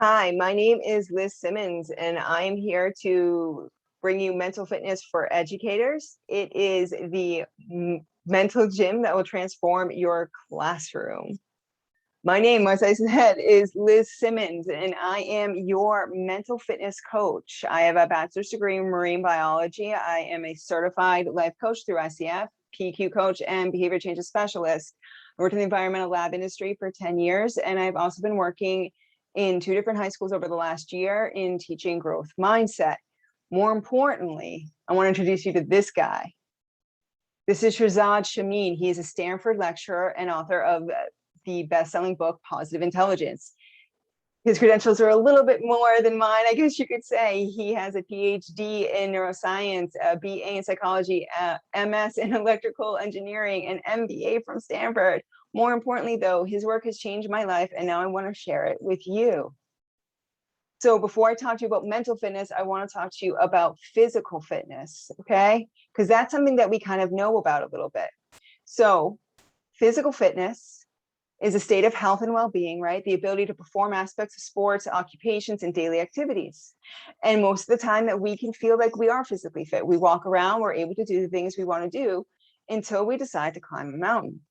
Hi, my name is Liz Simmons, and I am here to bring you mental fitness for educators. It is the mental gym that will transform your classroom. My name, as I said, is Liz Simmons, and I am your mental fitness coach. I have a bachelor's degree in marine biology. I am a certified life coach through ICF, PQ coach, and behavior change specialist. I worked in the environmental lab industry for 10 years, and I've also been working in 2 different high schools over the last year in teaching growth mindset. More importantly, I want to introduce you to this guy. This is Shahzad Shameen. He is a Stanford lecturer and author of the best-selling book, Positive Intelligence. His credentials are a little bit more than mine, I guess you could say. He has a PhD in neuroscience, a BA in psychology, MS in electrical engineering, and MBA from Stanford. More importantly, though, his work has changed my life, and now I want to share it with you. So before I talk to you about mental fitness, I want to talk to you about physical fitness, okay? Because that's something that we kind of know about a little bit. So physical fitness is a state of health and well-being, right? The ability to perform aspects of sports, occupations, and daily activities. And most of the time that we can feel like we are physically fit. We walk around, we're able to do the things we want to do until we decide to climb a mountain.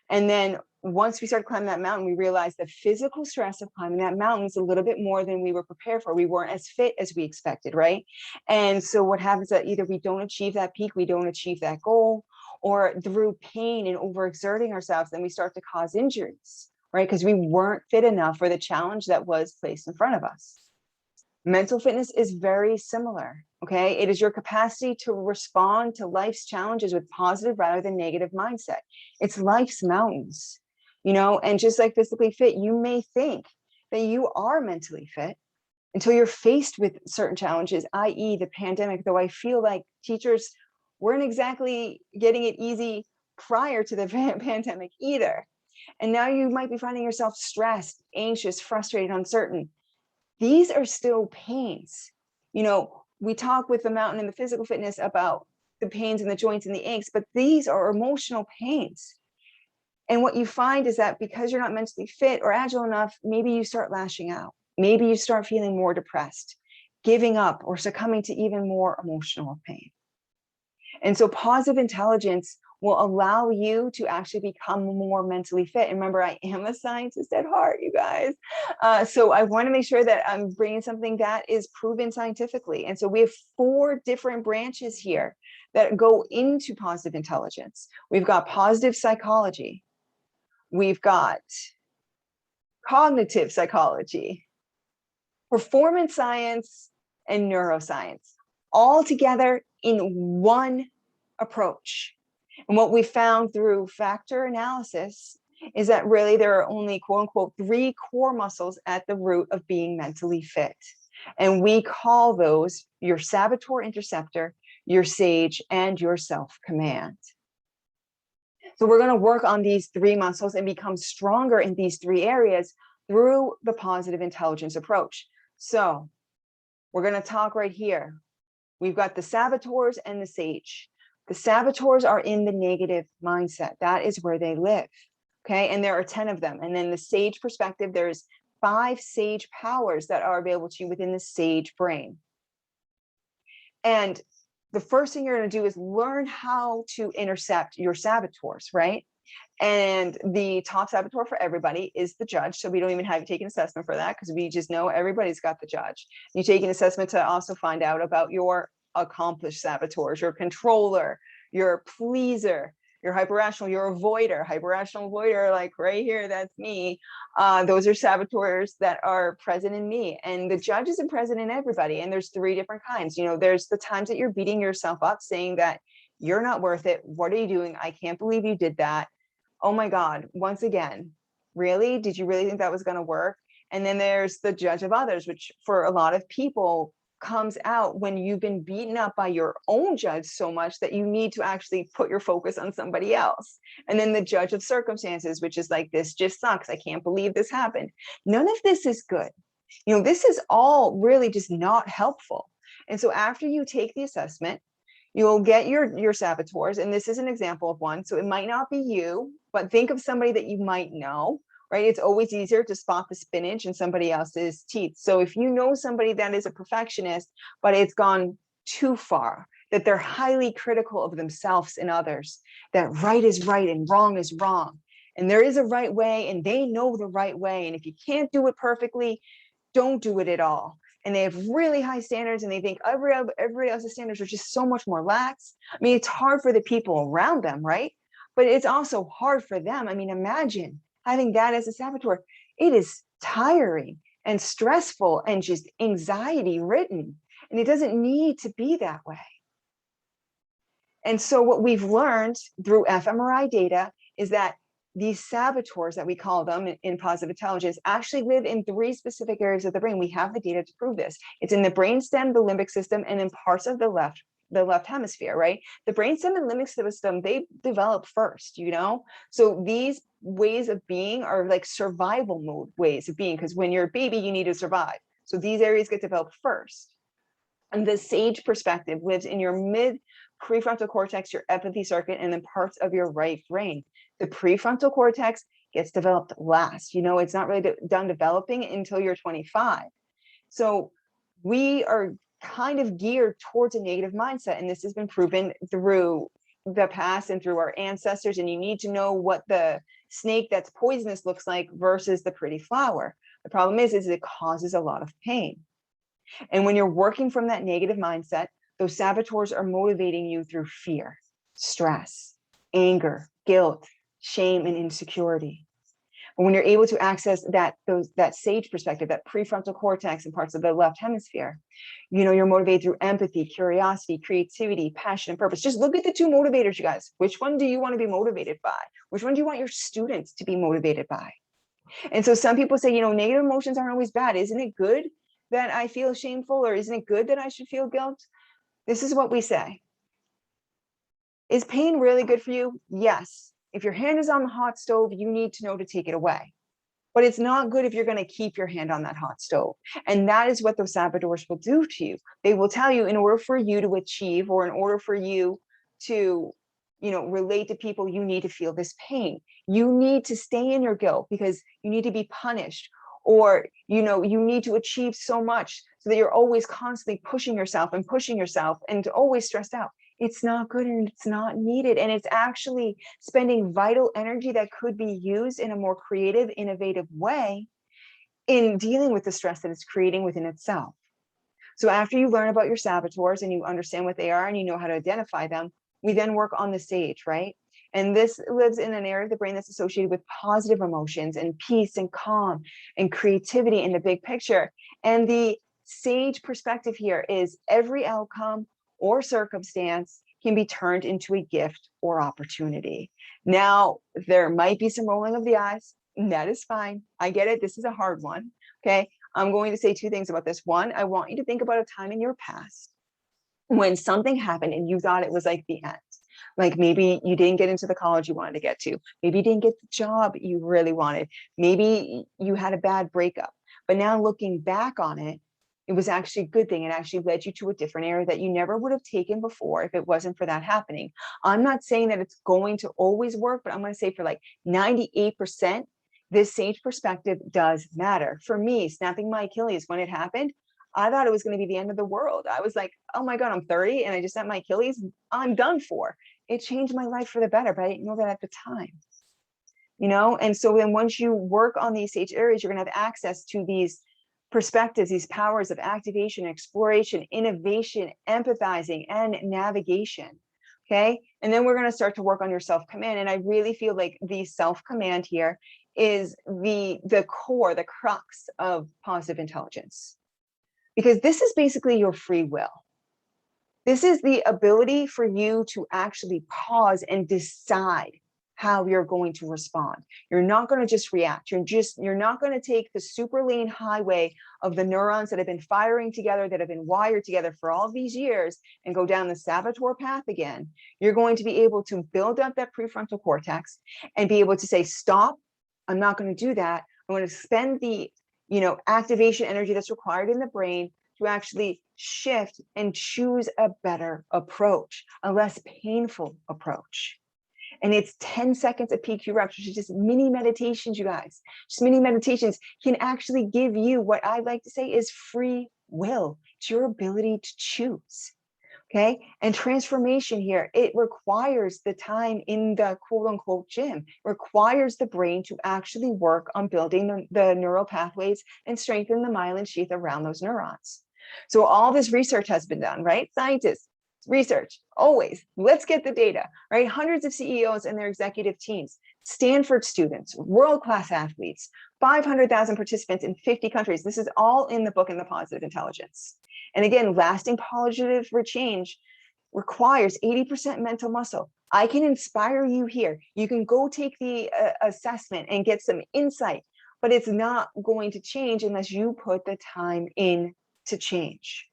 And then once we start climbing that mountain, we realize the physical stress of climbing that mountain is a little bit more than we were prepared for. We weren't as fit as we expected, right? And so what happens is that either we don't achieve that peak, we don't achieve that goal, or through pain and overexerting ourselves, then we start to cause injuries, right? Because we weren't fit enough for the challenge that was placed in front of us. Mental fitness is very similar, okay? It is your capacity to respond to life's challenges with positive rather than negative mindset. It's life's mountains, and just like physically fit, you may think that you are mentally fit until you're faced with certain challenges, i.e. the pandemic, though I feel like teachers weren't exactly getting it easy prior to the pandemic either. And now you might be finding yourself stressed, anxious, frustrated, uncertain. These are still pains. We talk with the mountain and the physical fitness about the pains in the joints and the aches, but these are emotional pains. And what you find is that because you're not mentally fit or agile enough, maybe you start lashing out. Maybe you start feeling more depressed, giving up, or succumbing to even more emotional pain. And so positive intelligence will allow you to actually become more mentally fit. And remember, I am a scientist at heart, you guys. So I want to make sure that I'm bringing something that is proven scientifically. And so we have 4 different branches here that go into positive intelligence. We've got positive psychology. We've got cognitive psychology, performance science, and neuroscience, all together in one approach. And what we found through factor analysis is that really there are only, quote unquote, 3 core muscles at the root of being mentally fit. And we call those your saboteur interceptor, your sage, and your self-command. So we're going to work on these 3 muscles and become stronger in these 3 areas through the positive intelligence approach. So we're going to talk right here. We've got the saboteurs and the sage. The saboteurs are in the negative mindset. That is where they live. Okay. And there are 10 of them. And then the sage perspective, there's 5 sage powers that are available to you within the sage brain. And the first thing you're going to do is learn how to intercept your saboteurs, right? And the top saboteur for everybody is the judge. So we don't even have to take an assessment for that because we just know everybody's got the judge. You take an assessment to also find out about your accomplished saboteurs, your controller, your pleaser, your hyperrational, your avoider, hyperrational avoider, like right here, that's me. Those are saboteurs that are present in me. And the judge isn't present in everybody. And there's 3 different kinds. There's the times that you're beating yourself up saying that you're not worth it. What are you doing? I can't believe you did that. Oh my God, once again, really? Did you really think that was going to work? And then there's the judge of others, which for a lot of people comes out when you've been beaten up by your own judge so much that you need to actually put your focus on somebody else. And then the judge of circumstances, which is like, this just sucks. I can't believe this happened. None of this is good. This is all really just not helpful. And so after you take the assessment, you'll get your saboteurs. And this is an example of one. So it might not be you, but think of somebody that you might know, right? It's always easier to spot the spinach in somebody else's teeth. So if you know somebody that is a perfectionist, but it's gone too far, that they're highly critical of themselves and others, that right is right and wrong is wrong, and there is a right way and they know the right way, and if you can't do it perfectly, don't do it at all. And they have really high standards, and they think everybody else's standards are just so much more lax. I mean, it's hard for the people around them, right? But it's also hard for them. I mean, imagine having that as a saboteur. It is tiring and stressful and just anxiety ridden, and it doesn't need to be that way. And so what we've learned through fMRI data is that these saboteurs, that we call them in positive intelligence, actually live in 3 specific areas of the brain. We have the data to prove this. It's in the brainstem, the limbic system, and in parts of the left hemisphere, right? The brainstem and limbic system, they develop first, you know? So these ways of being are like survival mode ways of being, because when you're a baby, you need to survive. So these areas get developed first. And the sage perspective lives in your mid prefrontal cortex, your empathy circuit, and then parts of your right brain. The prefrontal cortex gets developed last. You know, it's not really done developing until you're 25. So we are kind of geared towards a negative mindset. And this has been proven through the past and through our ancestors. And you need to know what the snake that's poisonous looks like versus the pretty flower. The problem is it causes a lot of pain. And when you're working from that negative mindset, those saboteurs are motivating you through fear, stress, anger, guilt, shame, and insecurity. And when you're able to access that sage perspective, that prefrontal cortex and parts of the left hemisphere, you know, you're motivated through empathy, curiosity, creativity, passion, and purpose. Just look at the 2 motivators, you guys. Which one do you want to be motivated by? Which one do you want your students to be motivated by? And so some people say, you know, negative emotions aren't always bad. Isn't it good that I feel shameful, or isn't it good that I should feel guilt? This is what we say. Is pain really good for you? Yes. If your hand is on the hot stove, you need to know to take it away. But it's not good if you're going to keep your hand on that hot stove. And that is what those saboteurs will do to you. They will tell you, in order for you to achieve, or in order for you to, you know, relate to people, you need to feel this pain. You need to stay in your guilt because you need to be punished, or, you know, you need to achieve so much so that you're always constantly pushing yourself and always stressed out. It's not good, and it's not needed. And it's actually spending vital energy that could be used in a more creative, innovative way in dealing with the stress that it's creating within itself. So after you learn about your saboteurs and you understand what they are and you know how to identify them, we then work on the sage, right? And this lives in an area of the brain that's associated with positive emotions and peace and calm and creativity in the big picture. And the sage perspective here is every outcome or circumstance can be turned into a gift or opportunity. Now, there might be some rolling of the eyes. And that is fine. I get it. This is a hard one. Okay. I'm going to say 2 things about this. One, I want you to think about a time in your past when something happened and you thought it was like the end. Like maybe you didn't get into the college you wanted to get to. Maybe you didn't get the job you really wanted. Maybe you had a bad breakup. But now looking back on it, it was actually a good thing. It actually led you to a different area that you never would have taken before if it wasn't for that happening. I'm not saying that it's going to always work, but I'm going to say for like 98%, this sage perspective does matter. For me, snapping my Achilles, when it happened, I thought it was going to be the end of the world. I was like, oh my God, I'm 30 and I just snapped my Achilles. I'm done for. It changed my life for the better, but I didn't know that at the time. You know, and so then once you work on these sage areas, you're going to have access to these perspectives, these powers of activation, exploration, innovation, empathizing, and navigation. Okay. And then we're going to start to work on your self-command. And I really feel like the self-command here is the core, the crux of positive intelligence, because this is basically your free will. This is the ability for you to actually pause and decide how you're going to respond. You're not going to just react. You're not going to take the super lane highway of the neurons that have been firing together, that have been wired together for all these years, and go down the saboteur path again. You're going to be able to build up that prefrontal cortex and be able to say, stop, I'm not going to do that. I'm going to spend the, activation energy that's required in the brain to actually shift and choose a better approach, a less painful approach. And it's 10 seconds of PQ reps, which is just mini meditations, you guys. Just mini meditations can actually give you what I like to say is free will. It's your ability to choose. Okay. And transformation here, it requires the time in the quote unquote gym, requires the brain to actually work on building the neural pathways and strengthen the myelin sheath around those neurons. So all this research has been done, right? Scientists, research, always, let's get the data, right? Hundreds of CEOs and their executive teams, Stanford students, world-class athletes, 500,000 participants in 50 countries. This is all in the book in The Positive Intelligence. And again, lasting positive change requires 80% mental muscle. I can inspire you here. You can go take the assessment and get some insight, but it's not going to change unless you put the time in to change.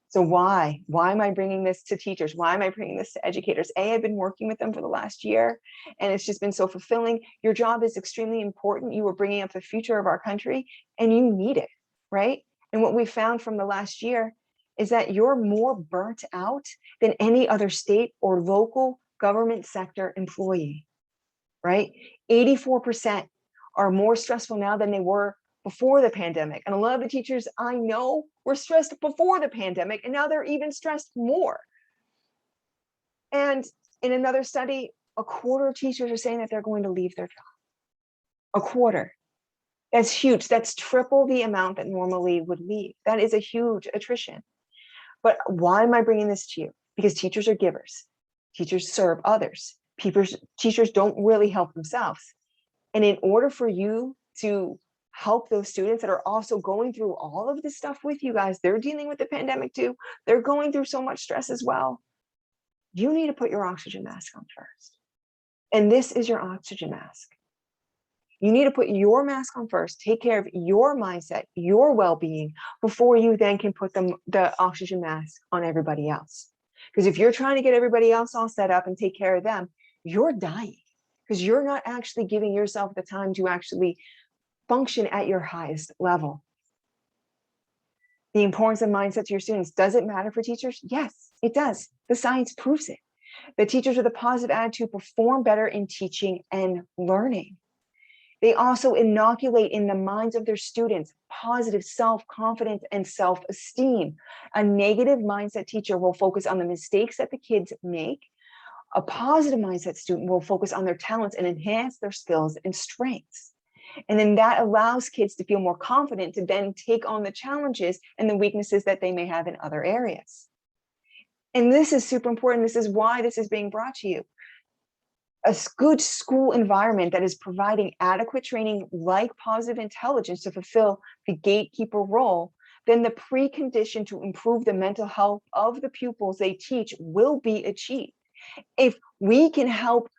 So why am I bringing this to teachers? Why am I bringing this to educators? I've been working with them for the last year, and it's just been so fulfilling. Your job is extremely important. You are bringing up the future of our country, and you need it, right? And what we found from the last year is that you're more burnt out than any other state or local government sector employee, right? 84% are more stressful now than they were before the pandemic. And a lot of the teachers I know were stressed before the pandemic, and now they're even stressed more. And in another study, a quarter of teachers are saying that they're going to leave their job. A quarter. That's huge. That's triple the amount that normally would leave. That is a huge attrition. But why am I bringing this to you? Because teachers are givers. Teachers serve others. Teachers don't really help themselves. And in order for you to help those students that are also going through all of this stuff with you guys, they're dealing with the pandemic too. They're going through so much stress as well. You need to put your oxygen mask on first. And this is your oxygen mask. You need to put your mask on first, take care of your mindset, your well-being, before you then can put the oxygen mask on everybody else. Because if you're trying to get everybody else all set up and take care of them, you're dying because you're not actually giving yourself the time to actually function at your highest level. The importance of mindset to your students, does it matter for teachers? Yes, it does. The science proves it. The teachers with a positive attitude perform better in teaching and learning. They also inoculate in the minds of their students positive self-confidence and self-esteem. A negative mindset teacher will focus on the mistakes that the kids make. A positive mindset student will focus on their talents and enhance their skills and strengths. And then that allows kids to feel more confident to then take on the challenges and the weaknesses that they may have in other areas. And this is super important. This is why this is being brought to you. A good school environment that is providing adequate training like positive intelligence to fulfill the gatekeeper role, then the precondition to improve the mental health of the pupils they teach will be achieved. If we can help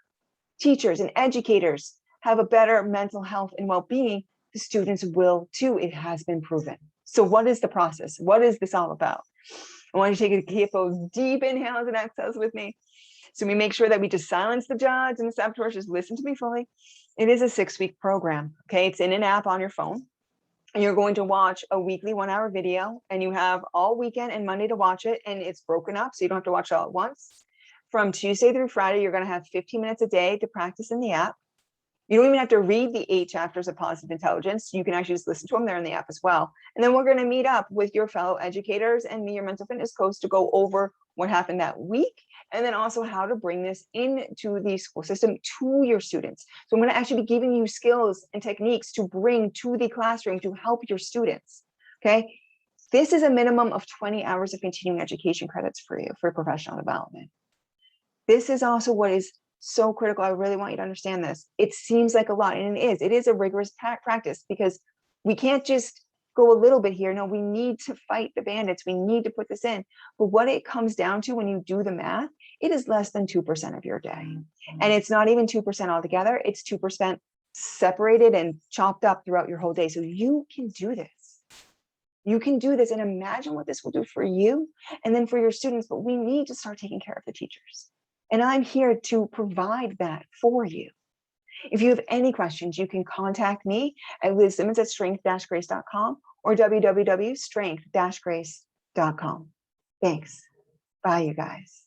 teachers and educators have a better mental health and well-being, the students will too. It has been proven. So what is the process? What is this all about? I want you to take a couple deep inhales and exhales with me. So we make sure that we just silence the judge and the saboteurs. Just listen to me fully. It is a 6-week program. Okay, it's in an app on your phone. And you're going to watch a weekly 1-hour video, and you have all weekend and Monday to watch it. And it's broken up, so you don't have to watch it all at once. From Tuesday through Friday, you're going to have 15 minutes a day to practice in the app. You don't even have to read the 8 chapters of positive intelligence. You can actually just listen to them there in the app as well. And then we're going to meet up with your fellow educators and me, your mental fitness coach, to go over what happened that week, and then also how to bring this into the school system to your students. So I'm going to actually be giving you skills and techniques to bring to the classroom to help your students. Okay. This is a minimum of 20 hours of continuing education credits for you for professional development. This is also what is so critical. I really want you to understand this. It seems like a lot, and it is. It is a rigorous practice because we can't just go a little bit here. No, we need to fight the bandits. We need to put this in. But what it comes down to when you do the math, it is less than 2% of your day. And it's not even 2% altogether. It's 2% separated and chopped up throughout your whole day. So you can do this. You can do this, and imagine what this will do for you and then for your students. But we need to start taking care of the teachers. And I'm here to provide that for you. If you have any questions, you can contact me at lizsimmons@strength-grace.com or www.strength-grace.com. Thanks. Bye, you guys.